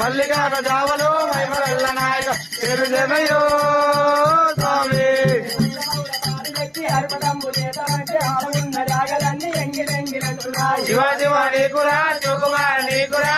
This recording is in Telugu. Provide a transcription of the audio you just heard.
మల్లికార్జున జావలో మైమరల్ల నాయక పేరు జమయో స్వామి శివ శివ నీకురా చోకుమార నీకురా